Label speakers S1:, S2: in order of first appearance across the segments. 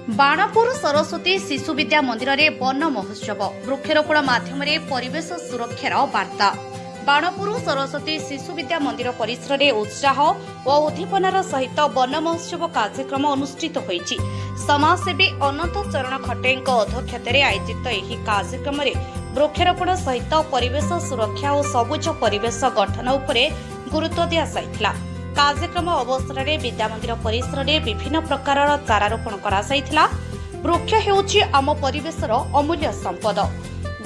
S1: बाणपुर सरस्वती शिशु विद्या मंदिर में वन महोत्सव वृक्षरोपण माध्यम परिवेश सुरक्षार वार्ता। बाणपुर सरस्वती शिशु विद्या मंदिर परिसर में उत्साह और उद्दीपनार सहित वन महोत्सव कार्यक्रम अनुष्ठित होईछि। समाजसेवी अनंत चरण खटे अध्यक्षतार आयोजित यह कार्यक्रम वृक्षरोपण सहित परिवेश सुरक्षा और सबुज परिवेश गठन उपरे गुरुत्व दिया। कार्यक्रम अवसर में विद्यामंदिर परिसर में विभिन्न प्रकार चारारोपण करा। वृक्ष हेउछि आम परिवेशर अमूल्य संपद।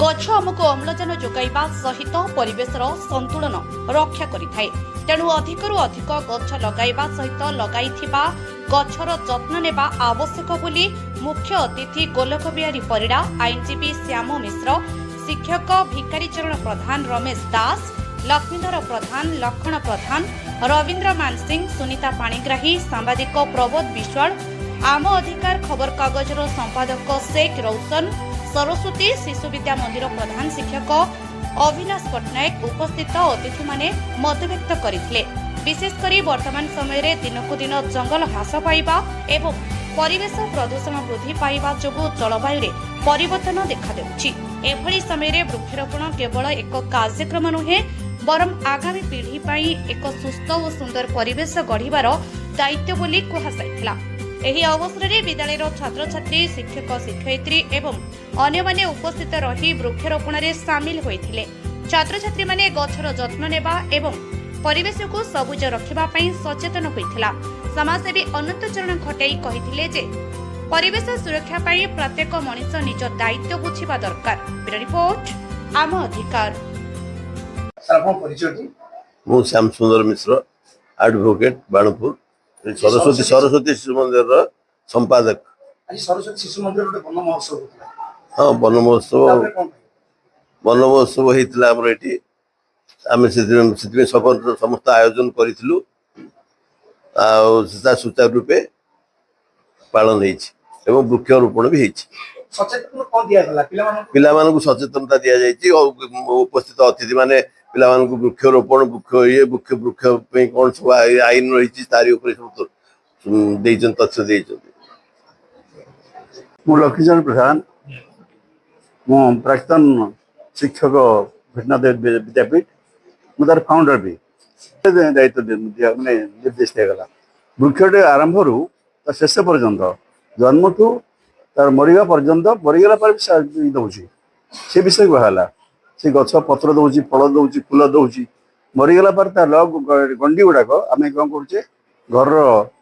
S1: गछ आमको अम्लजान जोगाइबा सहित परिवेशर संतुलन रक्षा करिथाय। तेणु अधिकरु अधिक गछ लगाइबा सहित लगाइथिबा गछर जत्न नेबा आवश्यक बोली मुख्य अतिथि गोलक बिहारी परिडा, आईनजीवी श्याम मिश्र, शिक्षक भिकारी चरण प्रधान रमेश दास, लक्ष्मीधर प्रधान, लक्षण प्रधान, रवींद्र मानसिंह, सुनीता पाणिग्राही, सांबादिक प्रबोध विश्वाल, आम अधिकार खबर कागजर संपादक शेख रोशन, सरस्वती शिशु विद्या मंदिर प्रधान शिक्षक अविनाश पट्टनायक उपस्थित अतिथि माने मत व्यक्त करथिले। विशेषकर वर्तमान समय दिनकु दिन जंगल ह्रास पाइबा एवं परिवेश प्रदूषण वृद्धि पाइबा जोगु जलवायु परिवर्तन देखा देउछि। एभली समय वृक्षरोपण केवल एक कार्यक्रम नुहे बरम आगामी पीढ़ी पाई एक सुस्थ और सुंदर परिवेश गढ़िबार दायित्व बोली कुहासाइथिला। एही अवसर में विद्यालय छात्र छात्री, शिक्षक शिक्षयित्री एवं अन्य माने उपस्थित रही वृक्षरोपण में सामिल होइथिले। छात्र छात्री माने गछर जत्न नेबा एवं परिवेश को सबुज रखिबा पई सचेतन होइथिला। समाजसेवी अनंत चरण खटेई कहिथिले जे परिवेश सुरक्षा पई प्रत्येक मनुष्य निज दायित्व बुझिबा दरकार। ब्यूरो रिपोर्ट, आम अधिकार।
S2: मु श्याम सुंदर मिश्र, एडवोकेट, बाणपुर सरस्वती शिशु मंदिर संपादक।
S3: आज सरस्वती शिशु मंदिर वन महोत्सव होता।
S2: हाँ, वन महोत्सव होता आम ये आम से समस्त आयोजन करूँ सुचारू रूपे पालन हो वृक्षरोपण भी पिला सचेतनता दि जाइए। उपस्थित अतिथि माने पिला वृक्षरोपण वृक्ष कौन सब आईन रही तारी सब तथ्य देते।
S4: मु लक्ष्मीचरण प्रधान, मु प्राक्तन शिक्षक भेटनाथ विद्यापीठ, मुझे फाउंडर भी दायित्व मैंने निर्देश दिगला। वृक्ष आरंभ रू शेष पर्यंत जन्म ठू तार मरिया पर्यंत मरीगला दौर से विषय कहला। से गछ पत्र दौर, फल दौर, फूल दौर, मरीगला तार गंडी गुड़ाक आम कौन करुचे घर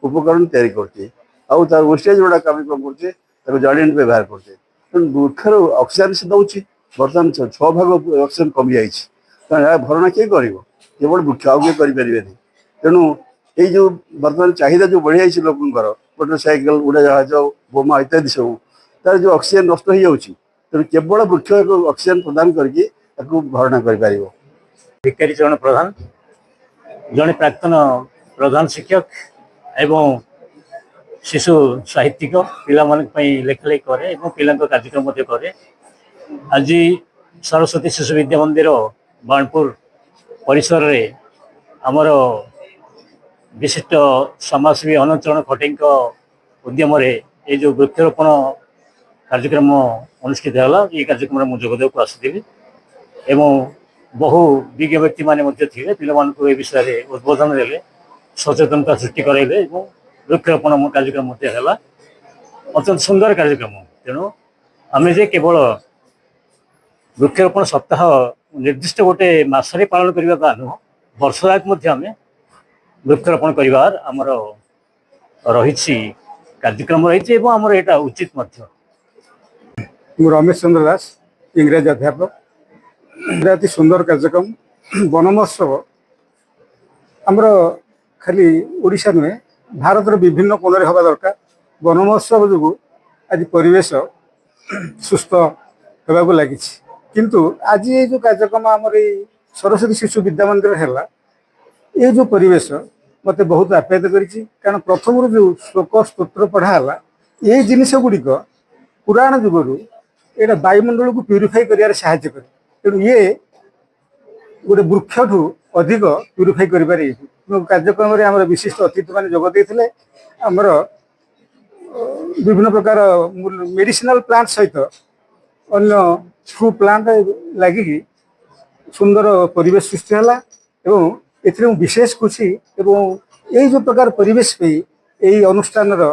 S4: उपकरण तैयारी करछे आउ तार वेस्टेज गुड़ाक आम कौन करुचे जड़ेंट व्यवहार करछे। वृक्षर ऑक्सीजन से दौर बर्तमान 6 भाग ऑक्सीजन कमी जाए भरणा किए कर केवल वृक्ष आउ किए करें। तेणु ये जो बर्तमान चाहिदा जो बढ़ी जाइए लोकंर मोटरसाइकेल, उड़ाजाहाज, बोमा इत्यादि सब तार जो ऑक्सीजन नष्ट हो जाऊँगी। तेणु केवल वृक्ष ऑक्सीजन प्रदान करके भरणा कर।
S5: भिकारी चरण प्रधान, जड़े प्राक्तन प्रधान शिक्षक एवं शिशु साहित्यिक, पिला लेखालेखि करे पिला कार्यक्रम करे। आज सरस्वती शिशु विद्या मंदिर बाणपुर परिसर रे आमर विशिष्ट समाजसेवी अनंत चरण खटे उद्यम ये जो वृक्षरोपण कार्यक्रम अनुष्ठित है। ये कार्यक्रम मुझे जोगदेक आसती एवं बहु विज्ञ व्यक्ति मैंने पिला विषय उद्बोधन देले, सचेतनता सृष्टि कराइले। वृक्षरोपण कार्यक्रम है अत्यंत सुंदर कार्यक्रम। तेणु आम जे केवल वृक्षरोपण सप्ताह निर्दिष्ट गोटे मसरे पालन करने नुह, वर्ष जाक आम वृक्षरोपण करार आमर रही कार्यक्रम रही आमर यहाँ उचित।
S6: रमेश चंद्र दास, इंग्रेज अध्यापक। अति सुंदर कार्यक्रम वन महोत्सव आमर खाली ओडिशा नुहे भारत विभिन्न कोण हवा दरकार। वन महोत्सव जो आज परिवेश सुस्थ होगा लगी। किंतु आज ये जो कार्यक्रम आमर सरस्वती शिशु विद्या मंदिर है, ये जो परिवेश मत बहुत आप्यायित कारण प्रथम जो श्लोक स्तोत्र पढ़ाला ये जिनस गुड़िक पुराण जुगरू ये वायुमंडल को प्यूरीफाई कर साहाय्य करे। तेणु ये गोटे वृक्ष ठू अधिक प्यूरीफाई कर कार्यक्रम में आम विशिष्ट अतिथि मैंने जोगदे आमर ବିଭିନ୍ନ ପ୍ରକାର ମେଡିସିନାଲ ପ୍ଲାଣ୍ଟ ସହିତ ଅନ୍ୟ ଫ୍ରୁଟ୍ ପ୍ଲାଣ୍ଟ ଲାଗିକି ସୁନ୍ଦର ପରିବେଶ ସୃଷ୍ଟି ହେଲା ଏବଂ ଏଥିରେ ମୁଁ ବିଶେଷ ଖୁସି ଏବଂ ଏଇ ଯେଉଁ ପ୍ରକାର ପରିବେଶ ପାଇଁ ଏହି ଅନୁଷ୍ଠାନର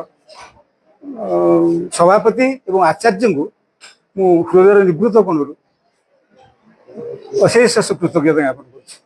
S6: ସଭାପତି ଏବଂ ଆଚାର୍ଯ୍ୟଙ୍କୁ ମୁଁ ହୃଦୟର ନିବୃତ୍ତ କୋଣରୁ ଅଶେଷ କୃତଜ୍ଞତା ଜ୍ଞାପନ କରୁଛି।